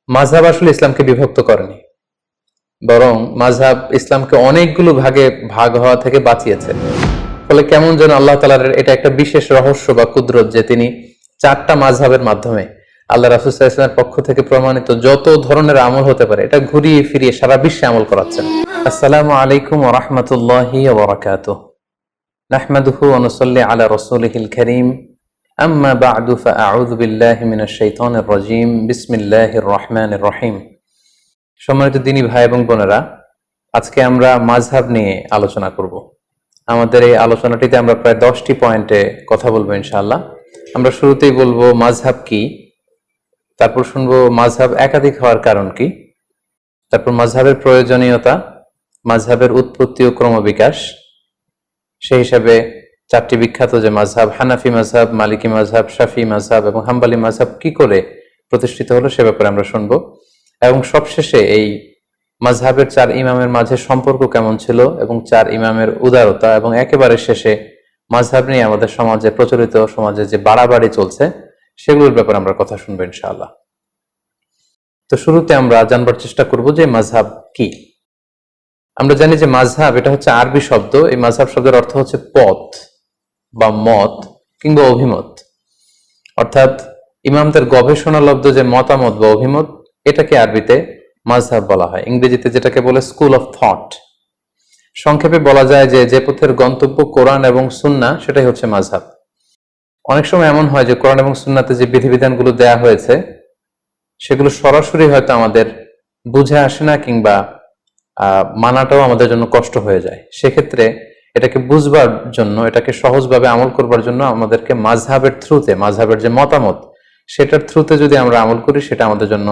মাযহাব আসলে ইসলামকে বিভক্ত করেনি, বরং মাযহাব ইসলামকে অনেকগুলো ভাগে ভাগ হওয়া থেকে বাঁচিয়েছে। ফলে কেমন যেন আল্লাহ তাআলার এটা একটা বিশেষ রহস্য বা কুদরত যে তিনি 4টা মাযহাবের মাধ্যমে আল্লাহ রাসূল সাল্লাল্লাহু আলাইহি ওয়াসাল্লামের পক্ষ থেকে প্রমাণিত যত ধরনের আমল হতে পারে এটা ঘুরিয়ে ফিরিয়ে সারা বিশ্বে আমল করাচ্ছেন। আসসালামু আলাইকুম ওয়া রাহমাতুল্লাহি ওয়া বারাকাতুহু। নাহমাদুহু ওয়া নুসাল্লি আলা রাসূলিহিল কারীম। আম্মা বা'দু ফাআউযু বিল্লাহি মিনাশ শাইতানির রাজীম। বিসমিল্লাহির রহমানির রহিম। সম্মানিত দ্বীনী ভাই এবং বোনেরা, আজকে আমরা মাযহাব নিয়ে আলোচনা করব। আমাদের এই আলোচনাটিতে আমরা প্রায় 10টি পয়েন্টে কথা বলবো ইনশাআল্লাহ। আমরা শুরুতেই বলবো মাযহাব কি, তারপর শুনবো মাযহাব একাধিক হওয়ার কারণ কি, তারপর মাযহাবের প্রয়োজনীয়তা, মাযহাবের উৎপত্তি ও ক্রমবিকাশ, সেই হিসাবে 4টি বিখ্যাত যে মাযহাব হানাফি মাযহাব, মালিকি মাযহাব, শাফিঈ মাযহাব এবং হাম্বলি মাযহাব কি করে প্রতিষ্ঠিত হলো সে ব্যাপারে আমরা শুনবো। এবং সবশেষে এই মাযহাবের 4 ইমামের মাঝে সম্পর্ক কেমন ছিল এবং 4 ইমামের উদারতা, এবং একেবারে শেষে মাযহাব নিয়ে আমাদের সমাজে প্রচলিত সমাজে যে বাড়াবাড়ি চলছে সেগুলোর ব্যাপারে আমরা কথা শুনবো ইনশাআল্লাহ। তো শুরুতে আমরা জানবার চেষ্টা করব যে মাযহাব কি। আমরা জানি যে মাযহাব এটা হচ্ছে আরবি শব্দ। এই মাযহাব শব্দের অর্থ হচ্ছে পথ বা মত কিংবা অভিমত, অর্থাৎ ইমামদের গবেষণালব্ধ যে মতামত বা অভিমত, এটাকে আরবিতে মাযহাব বলা হয়। ইংরেজিতে যেটাকে বলে স্কুল অফ থট। সংক্ষেপে বলা যায় যে যে পথের গন্তব্য কোরআন এবং সুন্নাহ সেটাই হচ্ছে মাযহাব। অনেক সময় এমন হয় যে কোরআন এবং সুন্নাতে যে বিধিবিধানগুলো দেয়া হয়েছে সেগুলো সরাসরি হয়তো আমাদের বুঝে আসে না, কিংবা মানাটাও আমাদের জন্য কষ্ট হয়ে যায়। সেক্ষেত্রে এটাকে বুঝবার জন্য, এটাকে সহজভাবে আমল করবার জন্য আমাদেরকে মাযহাবের থ্রুতে, মাযহাবের যে মতামত সেটার থ্রুতে যদি আমরা আমল করি সেটা আমাদের জন্য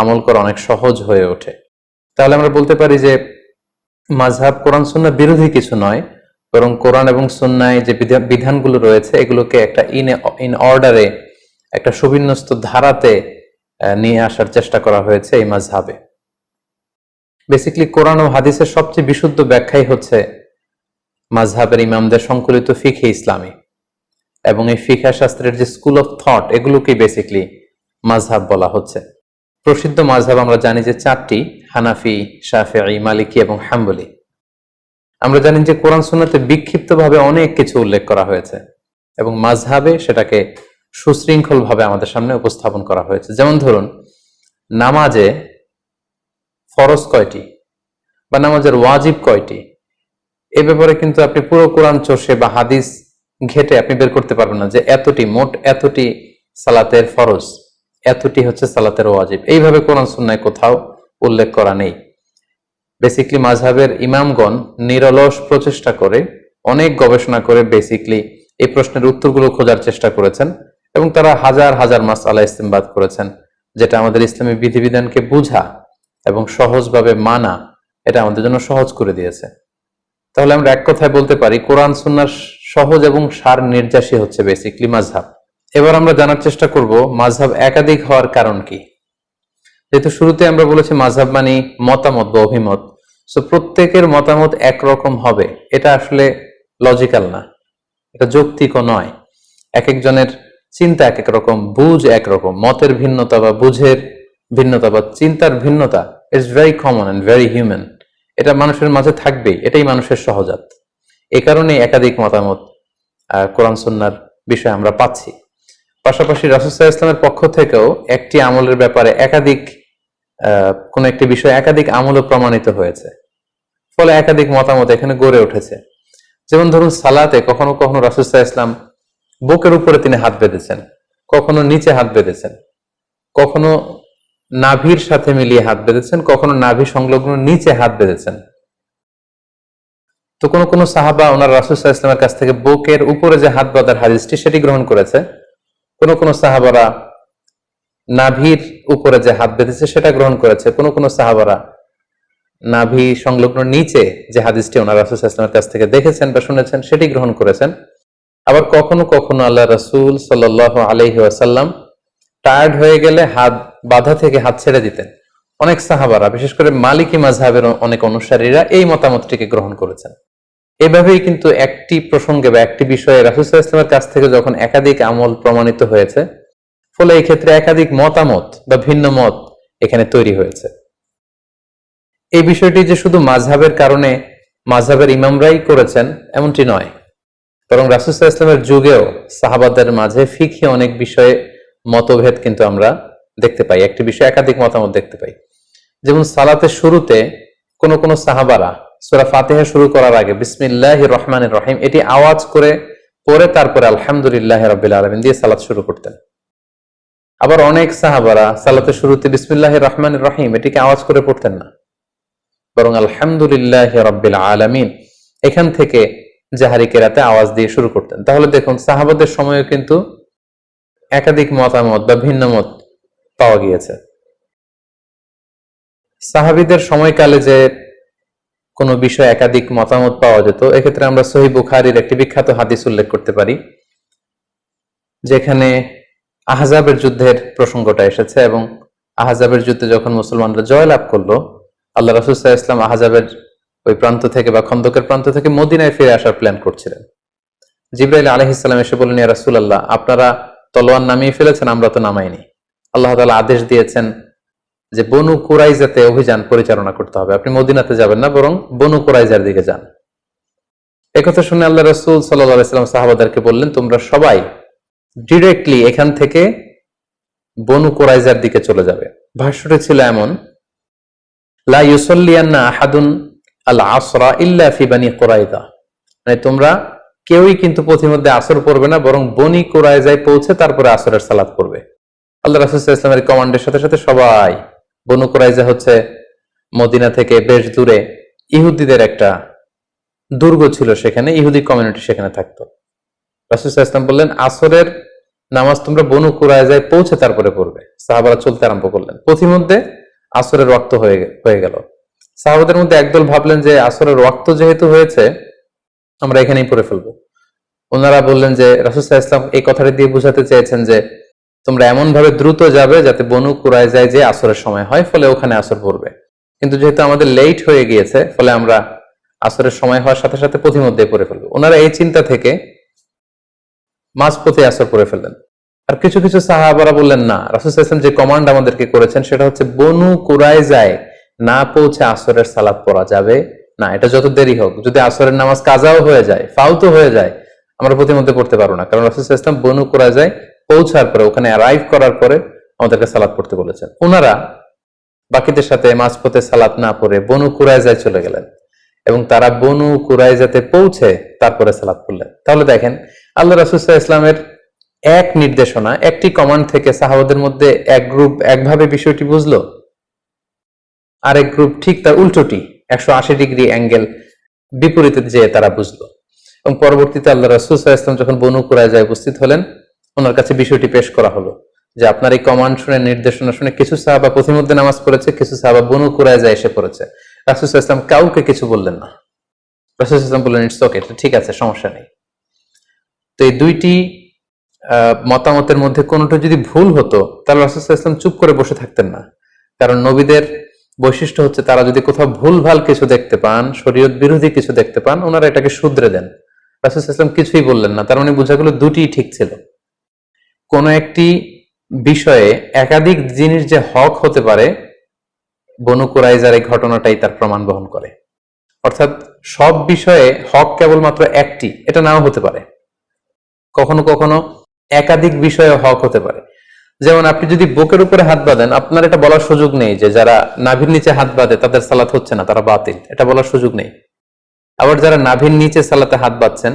আমল করা অনেক সহজ হয়ে ওঠে। তাহলে আমরা বলতে পারি যে মাযহাব কোরআন সুন্নাহ বিরোধী কিছু নয়, বরং কোরআন এবং সুন্নায় যে বিধানগুলো রয়েছে এগুলোকে একটা ইন অর্ডারে, একটা সুবিন্যস্ত ধারাতে নিয়ে আসার চেষ্টা করা হয়েছে এই মাযহাবে। বেসিক্যালি কোরআন ও হাদিসের সবচেয়ে বিশুদ্ধ ব্যাখ্যাই হচ্ছে মাযহাবের ইমামদের সংকলিত ফিকহে ইসলামী, এবং এই ফিকহ শাস্ত্রের যে স্কুল অফ থট এগুলোকে বেসিক্যালি মাযহাব বলা হচ্ছে। প্রসিদ্ধ মাযহাব আমরা জানি যে 4টি: হানাফি, শাফিঈ, মালিকি এবং হাম্বলি। আমরা জানি যে কোরআন সুন্নাতে বিক্ষিপ্তভাবে অনেক কিছু উল্লেখ করা হয়েছে এবং মাযহাবে সেটাকে সুশৃঙ্খলভাবে আমাদের সামনে উপস্থাপন করা হয়েছে। যেমন ধরুন, নামাজে ফরজ কয়টি বা নামাজের ওয়াজিব কয়টি, এ ব্যাপারে কিন্তু আপনি পুরো কোরআন চষে বা হাদিস ঘেটে আপনি বের করতে পারবেন না যে এতটি, মোট এতটি সালাতের ফরজ, এতটি হচ্ছে সালাতের ওয়াজিব। এইভাবে কোরআন সুন্নায় কোথাও উল্লেখ করা নেই। বেসিক্যালি মাযহাবের ইমামগণ নিরলস প্রচেষ্টা করে, অনেক গবেষণা করে বেসিক্যালি এই প্রশ্নের উত্তরগুলো খোঁজার চেষ্টা করেছেন, এবং তারা হাজার হাজার মাসআলা ইস্তেমবাদ করেছেন, যেটা আমাদের ইসলামী বিধিবিধানকে বুঝা এবং সহজভাবে মানা এটা আমাদের জন্য সহজ করে দিয়েছে। তাহলে আমরা এক কথায় বলতে পারি কোরআন সুন্নাহর সহজ এবং সার নির্যাসী হচ্ছে বেসিক্যালি মাযহাব। এবার আমরা জানার চেষ্টা করব মাযহাব একাধিক হওয়ার কারণ কি। যেহেতু শুরুতে আমরা বলেছি মাযহাব মানে মতামত বা অভিমত, সো প্রত্যেকের মতামত একরকম হবে এটা আসলে লজিক্যাল না, এটা যৌক্তিকও নয়। এক একজনের চিন্তা এক এক রকম, বুঝ একরকম, মতের ভিন্নতা বা বুঝের ভিন্নতা বা চিন্তার ভিন্নতা it's very common and very human. এটা মানুষের মাঝে থাকবেই, এটাই মানুষের সহজাত। এই কারণে একাধিক মতামত কোরআন সুন্নাহর বিষয়ে আমরা পাচ্ছি। পাশাপাশি রাসূল সাল্লাল্লাহু আলাইহি ওয়াসাল্লামের পক্ষ থেকেও একটি আমলের ব্যাপারে একাধিক কোন একটি বিষয় একাধিক আমলও প্রমাণিত হয়েছে, ফলে একাধিক মতামত এখানে গড়ে উঠেছে। যেমন ধরুন, সালাতে কখনো কখনো রাসূল সাল্লাল্লাহু আলাইহি ওয়াসাল্লাম বুকের উপরে তিনি হাত বেঁধেছেন, কখনো নিচে হাত বেঁধেছেন, কখনো নাভির সাথে মিলিয়ে হাত বেঁধেছেন, কখনো নাভি সংলগ্ন নিচে হাত বেঁধেছেন। তো কোন কোন সাহাবা ওনার রাসূল সাল্লাল্লাহু আলাইহি ওয়াসাল্লামের কাছ থেকে বুকের উপরে যে হাত বাঁধার হাদিসটি সেটি গ্রহণ করেছে। কোন কোন সাহাবারা নাভির উপরে যে হাত বেঁধেছে সেটা গ্রহণ করেছে। কোন কোন সাহাবারা নাভি সংলগ্ন নিচে যে হাদিসটি ওনার রাসূল সাল্লাল্লাহু আলাইহি ওয়াসাল্লামের কাছ থেকে দেখেছেন বা শুনেছেন সেটি গ্রহণ করেছেন। আবার কখনো কখনো আল্লাহ রাসূল সাল্লাল্লাহু আলাইহি ওয়াসাল্লাম টায়ার্ড হয়ে গেলে হাত বাঁধা থেকে হাত ছেড়ে দিতেন। অনেক সাহাবারা, বিশেষ করে মালিকি মাযহাবের অনেক অনুসারীরা এই মতামতটিকে গ্রহণ করেছেন। এভাবেই কিন্তু একটি প্রসঙ্গে বা একটি বিষয়ে রাসূল সাল্লাল্লাহু আলাইহি ওয়াসাল্লামের কাছ থেকে যখন একাধিক আমল প্রমাণিত হয়েছে, ফলে এই ক্ষেত্রে একাধিক মতামত বা ভিন্ন মত এখানে তৈরি হয়েছে। এই বিষয়টি যে শুধু মাযহাবের কারণে মাযহাবের ইমামরাই করেছেন এমনটি নয়, বরং রাসূল সাল্লাল্লাহু আলাইহি ওয়াসাল্লামের যুগেও সাহাবাদের মাঝে ফিকহি অনেক বিষয়ে মতভেদ কিন্তু আমরা দেখতে পাই, একটি বিষয়ে একাধিক মতামত দেখতে পাই। যেমন সালাতের শুরুতে কোন কোন সাহাবারা সূরা ফাতিহা শুরু করার আগে বিসমিল্লাহির রহমানির রহিম এটি আওয়াজ করে পরে তারপরে আলহামদুলিল্লাহি রাব্বিল আলামিন দিয়ে সালাত শুরু করতেন। আবার অনেক সাহাবারা সালাতের শুরুতে বিসমিল্লাহির রহমানির রহিম এটিকে আওয়াজ করে পড়তেন না, বরং আলহামদুলিল্লাহি রাব্বিল আলামিন এখান থেকে জাহারি কেরাতে আওয়াজ দিয়ে শুরু করতেন। তাহলে দেখুন সাহাবাদের সময়ও কিন্তু একাধিক মতামত বা ভিন্ন মত পাওয়া গিয়েছে। সাহাবীদের সময়কালে যে কোনো বিষয়ে একাধিক মতামত পাওয়া যেত, এক্ষেত্রে আমরা সহিহ বুখারীর একটি বিখ্যাত হাদিস উল্লেখ করতে পারি, যেখানে আহজাবের যুদ্ধের প্রসঙ্গটা এসেছে এবং আহজাবের যুদ্ধে যখন মুসলমানরা জয়লাভ করলো, আল্লাহ রাসূল সাল্লাল্লাহু আলাইহি ওয়াসাল্লাম আহজাবের ওই প্রান্ত থেকে বা খন্দকের প্রান্ত থেকে মদিনায় ফিরে আসার প্ল্যান করছিলেন। জিবরাইল আলাইহিস সালাম এসে বললেন, ইয়া রাসূলুল্লাহ, আপনারা তলোয়ার নামিয়ে ফেলেছেন, আমরা তো নামাইনি। আল্লাহ তাআলা আদেশ দিয়েছেন যে বনু কুরাইজাতে অভিযান পরিচালনা করতে হবে, আপনি মদিনাতে যাবেন না, বরং বনু কুরাইজার দিকে যান। একথা শুনে আল্লাহ রাসূল সাল্লাল্লাহু আলাইহি ওয়াসাল্লাম সাহাবাদেরকে বললেন, তোমরা সবাই ডিরেক্টলি এখান থেকে বনু কুরাইজার দিকে চলে যাবে। ভাষ্যটি ছিল এমন, লা ইউসাল্লিয়ান্না আহাদুন আল আসরা ইল্লা ফি বানি কুরাইজা, মানে তোমরা কেউই কিন্তু পথিমধ্যে আসর পড়বে না, বরং বনি কুরাইজায় পৌঁছে তারপরে আসরের সালাত পড়বে। আল্লাহ রাসূল সাল্লাল্লাহু আলাইহি ওয়াসাল্লামের কমান্ডের সাথে সাথে সবাই, বনু কুরাইজা হচ্ছে মদিনা থেকে বেশ দূরে, ইহুদিদের একটা দুর্গ ছিল, সেখানে ইহুদি কমিউনিটি সেখানে থাকতো। রাসূল সাল্লাল্লাহু আলাইহি ওয়াসাল্লাম বললেন, আসরের নামাজ তোমরা বনু কুরাইজায় পৌঁছে তারপরে পড়বে। সাহাবারা চলতে আরম্ভ করলেন, পথিমধ্যে আসরের ওয়াক্ত হয়ে গেল। সাহাবাদের মধ্যে একদল ভাবলেন যে আসরের ওয়াক্ত যেহেতু হয়েছে আমরা এখানেই পড়ে ফেলবো। ওনারা বললেন যে রাসূল সাল্লাল্লাহু আলাইহি ওয়াসাল্লাম এই কথাটি দিয়ে বোঝাতে চেয়েছেন যে তোমরা এমন ভাবে দ্রুত যাবে যাতে বনু কুরাইজায় যে আসরের সময় হয়, ফলে ওখানে আসর পড়বে। কিন্তু যেহেতু আমাদের লেট হয়ে গিয়েছে, ফলে আমরা আসরের সময় হওয়ার সাথে সাথে পথিমধ্যে পড়ে ফেলবো। ওনারা এই চিন্তা থেকে মাঝপথে আসর পড়ে ফেললেন। আর কিছু কিছু সাহাবারা বললেন, না, রাসূল সাল্লাল্লাহু আলাইহি ওয়াসাল্লাম যে কমান্ড আমাদেরকে করেছেন সেটা হচ্ছে বনু কুরাইজায় না পৌঁছে আসরের সালাত পড়া যাবে না, এটা যত দেরি হোক, যদি আসরের নামাজ কাজাও হয়ে যায়, ফাউতো হয়ে যায়, আমরা প্রতিমধ্যে পড়তে পারবো না, কারণ রাসূল সাল্লাল্লাহু আলাইহি ওয়াসাল্লাম বনু কুরাইজায় পৌঁছার পরে, ওখানে অ্যারাইভ করার পরে আমাদেরকে সালাত পড়তে বলেছেন। ওনারা বাকিদের সাথে মাঝপথে সালাত না পড়ে বনু কুরাইজায় চলে গেলেন এবং তারা বনু কুরাইজাতে পৌঁছে তারপরে সালাত পড়লেন। তাহলে দেখেন, আল্লাহ রাসূল সাল্লাল্লাহু আলাইহি ওয়াসাল্লামের এক নির্দেশনা, একটি কমান্ড থেকে সাহাবাদের মধ্যে এক গ্রুপ একভাবে বিষয়টি বুঝলো, আরেক গ্রুপ ঠিক তার উল্টোটি 180 ডিগ্রি অ্যাঙ্গেল বিপরীতে যেয়ে তারা বুঝলো। এবং পরবর্তীতে আল্লাহ রাসূল সাল্লাল্লাহু আলাইহি ওয়াসাল্লাম যখন বনু কুরাইজায় উপস্থিত হলেন, ওনার কাছে বিষয়টি পেশ করা হলো যে আপনার এই কমান্ড শুনে, নির্দেশনা শুনে কিছু সাহাবা পথিমধ্যে নামাজ পড়েছে, কিছু সাহাবা বনু কুরাইজায় এসে পড়েছে। রাসূল সাল্লাল্লাহু আলাইহি ওয়াসাল্লাম কাউকে কিছু বললেন না। রাসূল সাল্লাল্লাহু আলাইহি ওয়াসাল্লাম বললেন, ইটস ওকে, ঠিক আছে, সমস্যা নেই। তো এই দুইটি মতামতের মধ্যে কোনোটা যদি ভুল হতো তাহলে রাসূল সাল্লাল্লাহু আলাইহি ওয়াসাল্লাম চুপ করে বসে থাকতেন না, কারণ নবীদের বৈশিষ্ট্য হচ্ছে তারা যদি কোথাও ভুলভাল কিছু দেখতে পান, শরীয়ত বিরোধী কিছু দেখতে পান, ওনারা এটাকে শুধরে দেন। রাসূল সাল্লাল্লাহু আলাইহি ওয়াসাল্লাম কিছুই বললেন না, তার মানে বোঝা গেল দুটিই ঠিক ছিল। কোন একটি বিষয়ে একাধিক জিনিস যে হক হতে পারে, বনু কুরাইজার এই ঘটনাটাই তার প্রমাণ বহন করে। অর্থাৎ সব বিষয়ে হক কেবলমাত্র একটি, এটা নাও হতে পারে। কখনো কখনো একাধিক বিষয়ে হক হতে পারে। যেমন আপনি যদি বুকের উপরে হাত বাঁধেন, আপনার এটা বলার সুযোগ নেই যে যারা নাভির নিচে হাত বাঁধে তাদের সালাত হচ্ছে না, তারা বাতিল, এটা বলার সুযোগ নেই। আবার যারা নাভির নিচে সালাতে হাত বাঁধছেন,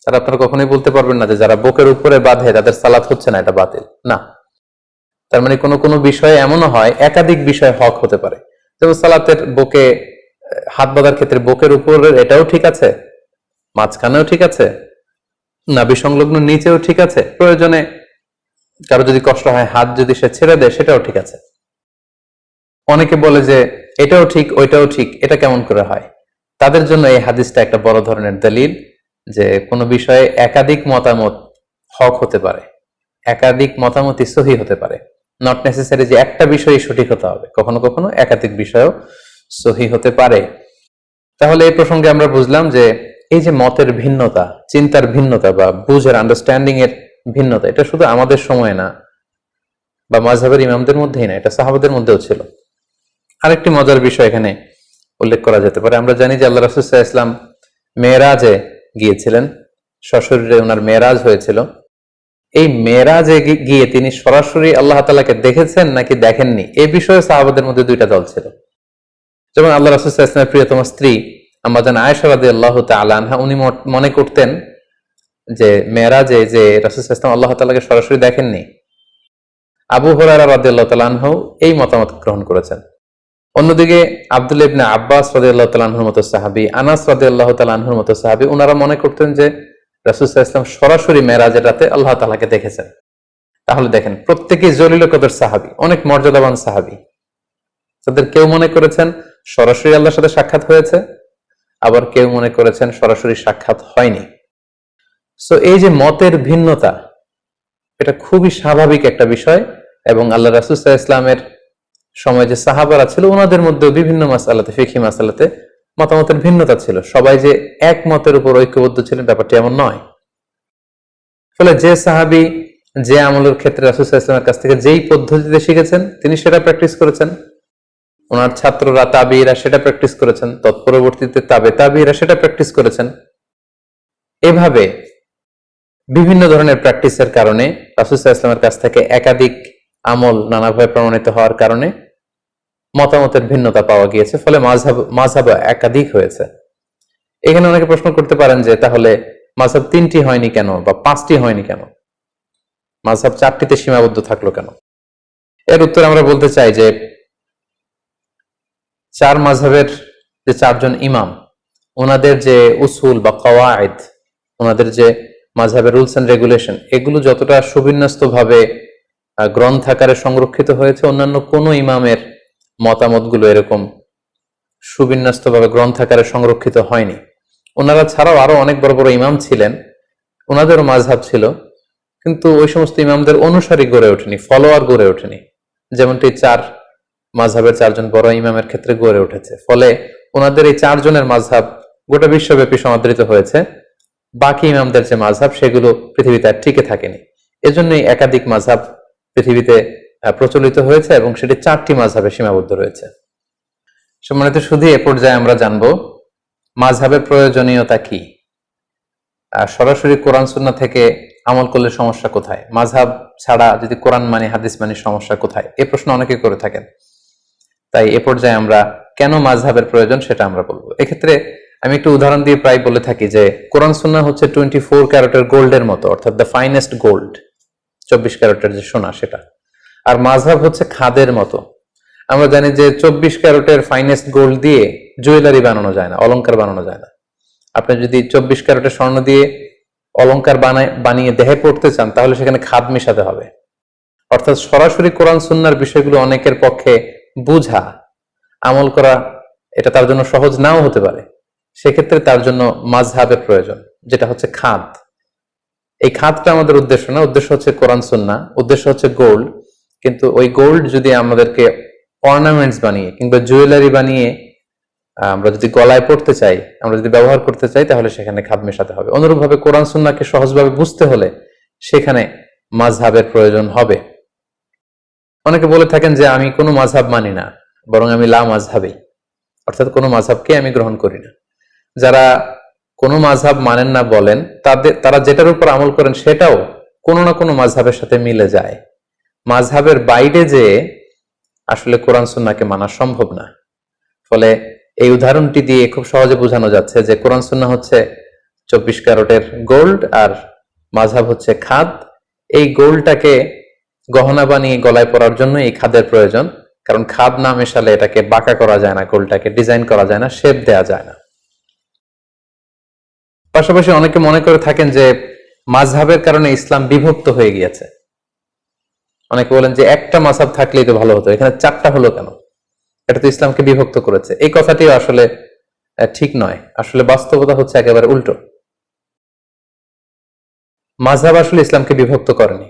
তারা আপনারা কখনোই বলতে পারবেন না যে যারা বুকের উপরে বাঁধে তাদের সালাত হচ্ছে না, এটা বাতিল না। তার মানে কোনো কোনো বিষয়ে এমনও হয়, একাধিক বিষয় হক হতে পারে। যেমন সালাতের বুকে হাত বাঁধার ক্ষেত্রে বুকের উপরের এটাও ঠিক আছে, মাঝখানেও ঠিক আছে, নাভি সংলগ্ন নিচেও ঠিক আছে, প্রয়োজনে কারো যদি কষ্ট হয় হাত যদি সে ছেড়ে দেয় সেটাও ঠিক আছে। অনেকে বলে যে এটাও ঠিক ওইটাও ঠিক, এটা কেমন করে হয়? তাদের জন্য এই হাদিসটা একটা বড় ধরনের দলিল যে কোনো বিষয়ে একাধিক মতামত হক হতে পারে, একাধিক মতামতই সহি হতে পারে। নট নেসেসারি যে একটা বিষয়ই সঠিক হতে হবে, কখনো কখনো একাধিক বিষয়ও সহি হতে পারে। তাহলে এই প্রসঙ্গে আমরা বুঝলাম যে এই যে মতের ভিন্নতা, চিন্তার ভিন্নতা বা বুঝের, আন্ডারস্ট্যান্ডিং এর ভিন্নতা, এটা শুধু আমাদের সময় না, বা মাযহাবের ইমামদের মধ্যেই না, এটা সাহাবাদের মধ্যেও ছিল। আরেকটি মজার বিষয় এখানে উল্লেখ করা যেতে পারে, আমরা জানি যে আল্লাহ রাসূল সাল্লাল্লাহু আলাইহি ওয়াসাল্লাম মেরাজে গিয়েছিলেন, সশরীরে ওনার মেরাজ হয়েছিল। এই মেরাজে গিয়ে তিনি সরাসরি আল্লাহ তাআলাকে দেখেছেন নাকি দেখেননি, এই বিষয়ে সাহাবাদের মধ্যে দুইটা দল ছিল। যেমন আল্লাহ রাসূল সাল্লাল্লাহু আলাইহি ওয়াসাল্লামের প্রিয়তম স্ত্রী আম্মা জান আয়েশা রাদিয়াল্লাহু তাআলা আনহা, উনি মনে করতেন যে মেরাজে যে রাসূল সাল্লাল্লাহু আলাইহি ওয়াসাল্লাম আল্লাহ তাআলাকে সরাসরি দেখেননি। আবু হুরায়রা রাদিয়াল্লাহু তাআলা আনহু এই মতামত গ্রহণ করেছেন। অন্যদিকে আব্দুল্লাহ ইবনে আব্বাস রাদিয়াল্লাহু তাআলা আনহুর মতো সাহাবী, আনাস রাদিয়াল্লাহু তাআলা আনহুর মতো সাহাবী, ওনারা মনে করতেন যে রাসূল সাল্লাল্লাহু আলাইহি ওয়াসাল্লাম সরাসরি মেরাজের রাতে আল্লাহ তাআলাকে দেখেছেন। তাহলে দেখেন, প্রত্যেকেই জলিল কদর সাহাবী, অনেক মর্যাদাবান সাহাবী। তাদের কেউ মনে করেছেন সরাসরি আল্লাহর সাথে সাক্ষাৎ হয়েছে, আবার কেউ মনে করেছেন সরাসরি সাক্ষাৎ হয়নি। সো এই যে মতের ভিন্নতা, এটা খুবই স্বাভাবিক একটা বিষয়। এবং আল্লাহ রাসূল সাল্লাল্লাহু আলাইহি ওয়াসাল্লামের সময় যে সাহাবারা ছিল, ওনাদের মধ্যে বিভিন্ন মাসআলাতে, ফিকহি মাসআলাতে মতামতের ভিন্নতা ছিল। সবাই যে এক মতের উপর ঐক্যবদ্ধ ছিলেন ব্যাপারটি এমন নয়। ফলে যে সাহাবী যে আমলের ক্ষেত্রে রাসূল সাল্লাল্লাহু আলাইহি ওয়াসাল্লামের কাছ থেকে যেই পদ্ধতিতে শিখেছেন, তিনি সেটা প্র্যাকটিস করেছেন। ওনার ছাত্ররা তাবিঈরা সেটা প্র্যাকটিস করেছেন, তৎপরবর্তীতে তাবিঈরা সেটা প্র্যাকটিস করেছেন। এভাবে বিভিন্ন ধরনের প্র্যাকটিসের কারণে রাসূল সাল্লাল্লাহু আলাইহি ওয়াসাল্লামের কাছ থেকে একাধিক আমল নানাভাবে প্রমাণিত হওয়ার কারণে মতামতের ভিন্নতা পাওয়া গিয়েছে। ফলে মাযহাব একাধিক হয়েছে। এখানে অনেকে প্রশ্ন করতে পারেন যে তাহলে মাযহাব 3টি হয়নি কেন, বা 5টি হয়নি কেন, মাযহাব 4টিতে সীমাবদ্ধ থাকলো কেন? এর উত্তর আমরা বলতে চাই যে 4 মাযহাবের যে 4 জন ইমাম, ওনাদের যে উসুল বা কওয়ায়েদ, ওনাদের যে মাযহাবের রুলস এন্ড রেগুলেশন, এগুলো যতটা সুবিন্যস্তভাবে গ্রন্থাকারে সংরক্ষিত হয়েছে, অন্যান্য কোনো ইমামের মতামতগুলো এরকম সুবিন্যস্তভাবে গ্রন্থাকারে সংরক্ষিত হয়নি। ওনারা ছাড়াও আরো অনেক বড় বড় ইমাম ছিলেন, ওনাদেরও মাযহাব ছিল, কিন্তু ওই সমস্ত ইমামদের অনুসারী গড়ে ওঠেনি, ফলোয়ার গড়ে ওঠেনি, যেমনটি 4 মাযহাবের 4 জন বড় ইমামের ক্ষেত্রে গড়ে উঠেছে। ফলে ওনাদের এই 4 জনের মাযহাব গোটা বিশ্বব্যাপী সমাদৃত হয়েছে। বাকি ইমামদের যে মাযহাব, সেগুলো পৃথিবীতে আর টিকে থাকেনি। এজন্যই একাধিক মাযহাব পৃথিবীতে প্রচলিত হয়েছে এবং সেটি 4টি মাযহাবে সীমাবদ্ধ রয়েছে। সম্মানিত সুধী, এ পর্যায়ে আমরা জানবো মাযহাবের প্রয়োজনীয়তা কি, সরাসরি কোরআন সুন্নাহ থেকে আমল করলে সমস্যা কোথায়, মাযহাব ছাড়া যদি কোরআন মানি হাদিস মানি সমস্যা কোথায়, এই প্রশ্ন অনেকে করে থাকেন। তাই এ পর্যায়ে আমরা কেন মাযহাবের প্রয়োজন সেটা আমরা বলবো। এক্ষেত্রে আমি একটু উদাহরণ দিয়ে প্রায় বলে থাকি যে কোরআন সুন্নাহ হচ্ছে 24 ক্যারেটের গোল্ডের মতো, অর্থাৎ দ্য ফাইনেস্ট গোল্ড, 24 ক্যারেটের যে সোনা সেটা। আর মাযহাব হচ্ছে খাদের মতো। আমরা জানি যে 24 ক্যারেটের ফাইনেস্ট গোল্ড দিয়ে জুয়েলারি বানানো যায় না, অলংকার বানানো যায় না। আপনি যদি 24 ক্যারেটের স্বর্ণ দিয়ে অলংকার বানিয়ে দেহে পড়তে চান, তাহলে সেখানে খাদ মেশাতে হবে। অর্থাৎ সরাসরি কোরআন সুন্নাহর বিষয়গুলো অনেকের পক্ষে বুঝা, আমল করা, এটা তার জন্য সহজ নাও হতে পারে। সেক্ষেত্রে তার জন্য মাযহাবের প্রয়োজন, যেটা হচ্ছে খাদ। এই খাদটা আমাদের উদ্দেশ্য না, উদ্দেশ্য হচ্ছে কোরআন সুন্নাহ, উদ্দেশ্য হচ্ছে গোল্ড। কিন্তু ওই গোল্ড যদি আমাদেরকে অর্নামেন্টস বানিয়ে কিংবা জুয়েলারি বানিয়ে আমরা যদি গলায় পড়তে চাই, আমরা যদি ব্যবহার করতে চাই, তাহলে সেখানে খাদ মেশাতে হবে। অনুরূপভাবে কোরআন সুন্নাহকে সহজভাবে বুঝতে হলে সেখানে মাযহাবের প্রয়োজন হবে। অনেকে বলে থাকেন যে আমি কোনো মাযহাব মানি না, বরং আমি লা মাযহাবী, অর্থাৎ কোনো মাযহাবকে আমি গ্রহণ করি না। যারা কোনো মাযহাব মানেন না বলেন, তারা যেটার উপর আমল করেন সেটাও কোনো না কোনো মাযহাবের সাথে মিলে যায়। মাযহাবের বাইরে যে আসলে কোরআন সুন্নাহকে মানা সম্ভব না। ফলে এই উদাহরণটি দিয়ে খুব সহজে বোঝানো যাচ্ছে যে কোরআন সুন্নাহ হচ্ছে 24 ক্যারেটের গোল্ড আর মাযহাব হচ্ছে খাদ। এই গোল্ডটাকে গহনা বানিয়ে গলায় পরার জন্য এই খাদের প্রয়োজন, কারণ খাদ না মেশালে এটাকে বাঁকা করা যায় না, গোল্ডটাকে ডিজাইন করা যায় না, শেপ দেয়া যায় না। পাশাপাশি অনেকে মনে করে থাকেন যে মাযহাবের কারণে ইসলাম বিভক্ত হয়ে গিয়েছে। অনেকে বলেন যে একটা মাযহাব থাকলেই তো ভালো হতো, এখানে 4টা হলো কেন, এটা তো ইসলামকে বিভক্ত করেছে। এই কথাটিও আসলে ঠিক নয়। আসলে বাস্তবতা হচ্ছে একেবারে উল্টো। মাযহাব আসলে ইসলামকে বিভক্ত করেনি,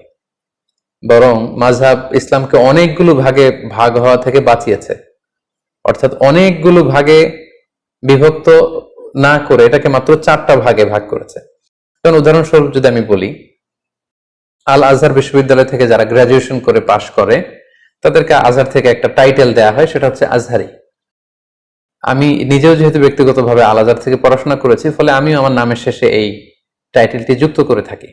বরং মাযহাব ইসলামকে অনেকগুলো ভাগে ভাগ হওয়া থেকে বাঁচিয়েছে। অর্থাৎ অনেকগুলো ভাগে বিভক্ত না করে এটাকে মাত্র 4টা ভাগে ভাগ করেছে। যেমন উদাহরণস্বরূপ যদি আমি বলি, আল আজহার বিশ্ববিদ্যালয় থেকে যারা গ্রাজুয়েশন করে পাশ করে তাদেরকে আজহার থেকে একটা টাইটেল দেয়া হয়, সেটা হচ্ছে আজহারি। আমি নিজেও যেহেতু ব্যক্তিগতভাবে আল আজহার থেকে পড়াশোনা করেছি, ফলে আমিও আমার নামের শেষে এই টাইটেলটি যুক্ত করে থাকি।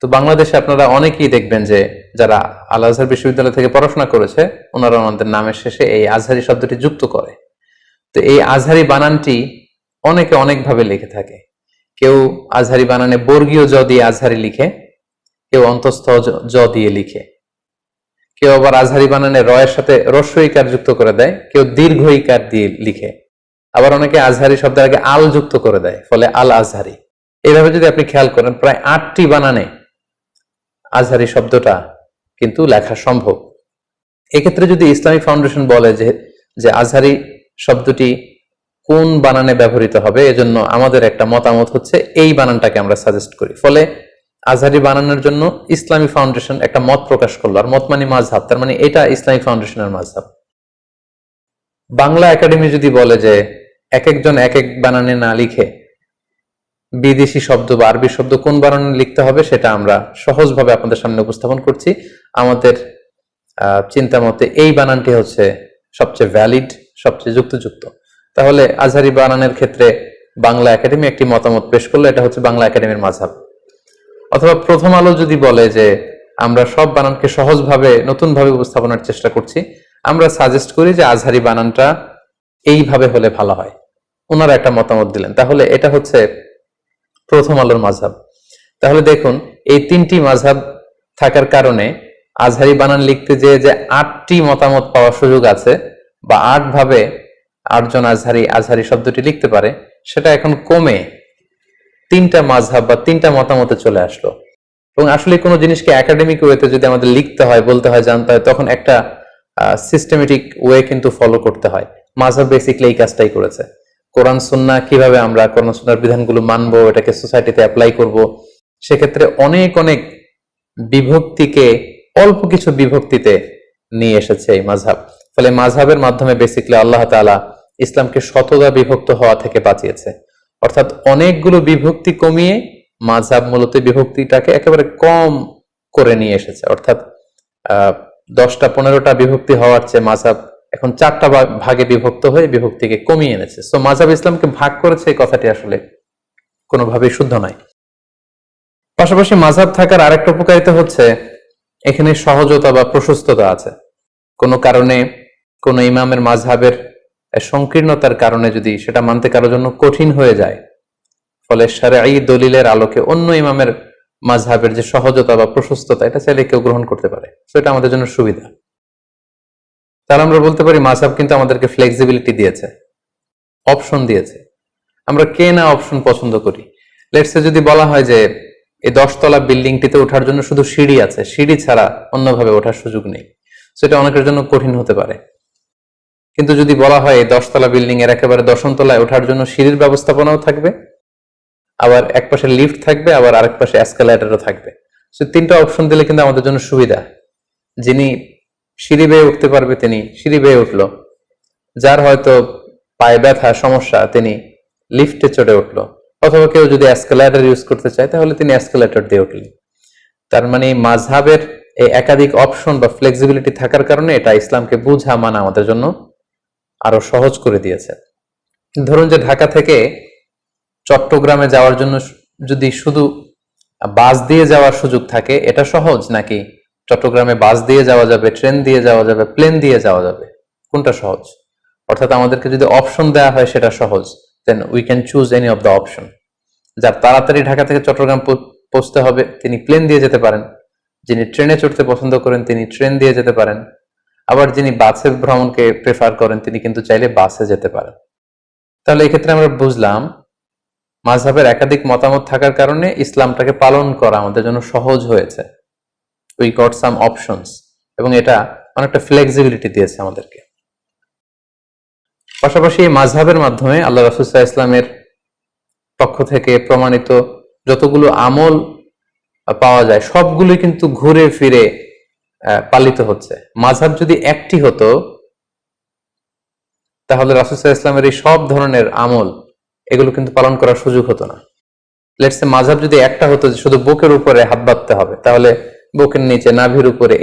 তো বাংলাদেশে আপনারা অনেকেই দেখবেন যে যারা আল আজহার বিশ্ববিদ্যালয় থেকে পড়াশোনা করেছে ওনারা ওনাদের নামের শেষে এই আজহারি শব্দটি যুক্ত করে। তো এই আজহারি বানানটি অনেকে অনেকভাবে লিখে থাকে। কেউ আজহারি বানানে বর্গীয় জ দিয়ে আজহারি লিখে, কেউ অন্তঃস্থ জ দিয়ে লিখে, কেউ আবার আজহারি বানানে রয়ের সাথে হ্রস্ব ইকার যুক্ত করে দেয়, কেউ দীর্ঘ ইকার দিয়ে লিখে, আবার অনেকে আজহারি শব্দের আগে আল যুক্ত করে দেয়, ফলে আল আজহারি। এইভাবে যদি আপনি খেয়াল করেন প্রায় 8টি বানানে আজহারি শব্দটা কিন্তু লেখা সম্ভব। এক্ষেত্রে যদি ইসলামিক ফাউন্ডেশন বলে যে আজহারি শব্দটি কোন বানানে ব্যবহৃত হবে, এজন্য আমাদের একটা মতামত হচ্ছে এই বানানটাকে আমরা সাজেস্ট করি। ফলে আজহারি বানানোর জন্য ইসলামী ফাউন্ডেশন একটা মত প্রকাশ করলো, আর মত মানে মাযহাব, তার মানে এটা ইসলামী ফাউন্ডেশনের মাযহাব। বাংলা একাডেমি যদি বলে যে এক একজন এক এক বানানে না লিখে বিদেশি শব্দ বা আরবি শব্দ কোন বানানে লিখতে হবে, সেটা আমরা সহজভাবে আপনাদের সামনে উপস্থাপন করছি। আমাদের চিন্তা মতে এই বানানটি হচ্ছে সবচেয়ে ভ্যালিড, সবচেয়ে যুক্তিযুক্ত। তাহলে আজহারি বানানের ক্ষেত্রে বাংলা একাডেমি একটি মতামত পেশ করলো, এটা হচ্ছে বাংলা একাডেমির মাযহাব। অথবা প্রথম আলো যদি বলে যে আমরা সব বানানকে সহজভাবে নতুনভাবে উপস্থাপনের চেষ্টা করছি, আমরা সাজেস্ট করি যে আজহারি বানানটা এইভাবে হলে ভালো হয়, ওনারা একটা মতামত দিলেন, তাহলে এটা হচ্ছে প্রথম আলোর মাযহাব। তাহলে দেখুন এই 3টি মাযহাব থাকার কারণে আজহারি বানান লিখতে যে 8টি মতামত পাওয়ার সুযোগ আছে, বা 8 ভাবে 8 জন আজহারি শব্দটি লিখতে পারে, সেটা এখন কমে 3টা মাযহাব বা 3টা মতামতে চলে আসলো। এবং আসলে কোনো জিনিসকে একাডেমিক ওয়েতে যদি আমাদের লিখতে হয়, বলতে হয়, জানতে হয়, তখন একটা সিস্টেমেটিক ওয়ে কিন্তু ফলো করতে হয়। মাযহাব বেসিক্যালি এই কাজটাই করেছে। কোরআন সুন্নাহ কিভাবে আমরা কোরআন সুন্নাহর বিধানগুলো মানবো, এটাকে সোসাইটিতে অ্যাপ্লাই করব, সেক্ষেত্রে অনেক অনেক বিভক্তিকে অল্প কিছু বিভক্তিতে নিয়ে এসেছে এই মাযহাব। ফলে মাযহাবের মাধ্যমে বেসিক্যালি আল্লাহ তাআলা ইসলামকে শতদা বিভক্ত হওয়া থেকে বাঁচিয়েছে। অর্থাৎ অনেকগুলো বিভক্তি কমিয়ে মাযহাব মূলত বিভক্তিটাকে একেবারে কম করে নিয়ে এসেছে। অর্থাৎ 10টা 15টা বিভক্তি হওয়ার চেয়ে মাযহাব এখন 4টা ভাগে বিভক্ত হয়ে বিভক্তিকে কমিয়ে এনেছে। সো মাযহাব ইসলামকে ভাগ করেছে, এই কথাটি আসলে কোনোভাবেই শুদ্ধ নয়। পাশাপাশি মাযহাব থাকার আরেকটা উপকারিতা হচ্ছে এখানে সহজতা বা প্রশস্ততা আছে। কোনো কারণে কোন ইমামের মাযহাবের সংকীর্ণতার কারণে যদি সেটা মানতে কারোর জন্য কঠিন হয়ে যায়, ফলে শরঈ দলিলের আলোকে অন্য ইমামের মাযহাবের যে সহজতা বা প্রশস্ততা, এটা চাইলে কেউ গ্রহণ করতে পারে। সেটা আমাদের জন্য সুবিধা। তাহলে আমরা বলতে পারি মাযহাব কিন্তু আমাদেরকে ফ্লেক্সিবিলিটি দিয়েছে, অপশন দিয়েছে। আমরা কে না অপশন পছন্দ করি। লেটস সে যদি বলা হয় যে এই 10 তলা বিল্ডিংটিতে ওঠার জন্য শুধু সিঁড়ি আছে, সিঁড়ি ছাড়া অন্যভাবে ওঠার সুযোগ নেই, সেটা অনেকের জন্য কঠিন হতে পারে। কিন্তু যদি বলা হয় 10 তলা বিল্ডিং এর একেবারে 10ম তলায় ওঠার জন্য সিঁড়ির ব্যবস্থাপনাও থাকবে, আবার এক পাশে লিফট থাকবে, আবার আরেক পাশে এসকেলেটরও থাকবে, সো 3টা অপশন দিলে কিন্তু আমাদের জন্য সুবিধা। যিনি সিঁড়ি বেয়ে উঠতে পারবে তিনি সিঁড়ি বেয়ে উঠলো, যার হয়তো পায়ে ব্যথা সমস্যা তিনি লিফটে চড়ে উঠলো, অথবা কেউ যদি এসকেলেটর ইউজ করতে চায় তাহলে তিনি এসকেলেটর দিয়ে উঠলেন। তার মানে মাযহাবের এই একাধিক অপশন বা ফ্লেক্সিবিলিটি থাকার কারণে এটা ইসলামকে বুঝা মানা আমাদের জন্য আরো সহজ করে দিয়েছে। ধরুন যে ঢাকা থেকে চট্টগ্রামে যাওয়ার জন্য যদি শুধু বাস দিয়ে যাওয়ার সুযোগ থাকে, এটা সহজ, নাকি চট্টগ্রামে বাস দিয়ে যাওয়া যাবে, ট্রেন দিয়ে যাওয়া যাবে, প্লেন দিয়ে যাওয়া যাবে, কোনটা সহজ? অর্থাৎ আমাদেরকে যদি অপশন দেওয়া হয় সেটা সহজ, then we can choose any of the option. যার তাড়াতাড়ি ঢাকা থেকে চট্টগ্রাম পৌঁছতে হবে তিনি প্লেন দিয়ে যেতে পারেন, যিনি ট্রেনে চড়তে পছন্দ করেন তিনি ট্রেন দিয়ে যেতে পারেন, আবার যিনি বাসে ভ্রমণকে প্রেফার করেন তিনি কিন্তু চাইলে বাসে যেতে পারেন। তাহলে এক্ষেত্রে আমরা বুঝলাম মাযহাবের একাধিক মতামত থাকার কারণে ইসলামটাকে পালন করা আমাদের জন্য সহজ হয়েছে। উই গট সাম অপশনস, এবং এটা অনেকটা ফ্লেক্সিবিলিটি দিয়েছে আমাদেরকে। পাশাপাশি এই মাযহাবের মাধ্যমে আল্লাহ রাসূল সাল্লাল্লাহু আলাইহি ওয়াসাল্লামের পক্ষ থেকে প্রমাণিত যতগুলো আমল পাওয়া যায় সবগুলোই কিন্তু ঘুরে ফিরে পালিত হচ্ছে। মাযহাব যদি একটি হতো তাহলে রাসূল সাল্লাল্লাহু আলাইহি ওয়াসাল্লামের এই সব ধরনের আমল এগুলো কিন্তু পালন করার সুযোগ হতো না। লেটস সে মাযহাব যদি একটা হতো যে শুধু বুকের উপরে হাত বাঁধতে হবে, তাহলে বুকের নিচে, নাভির উপরে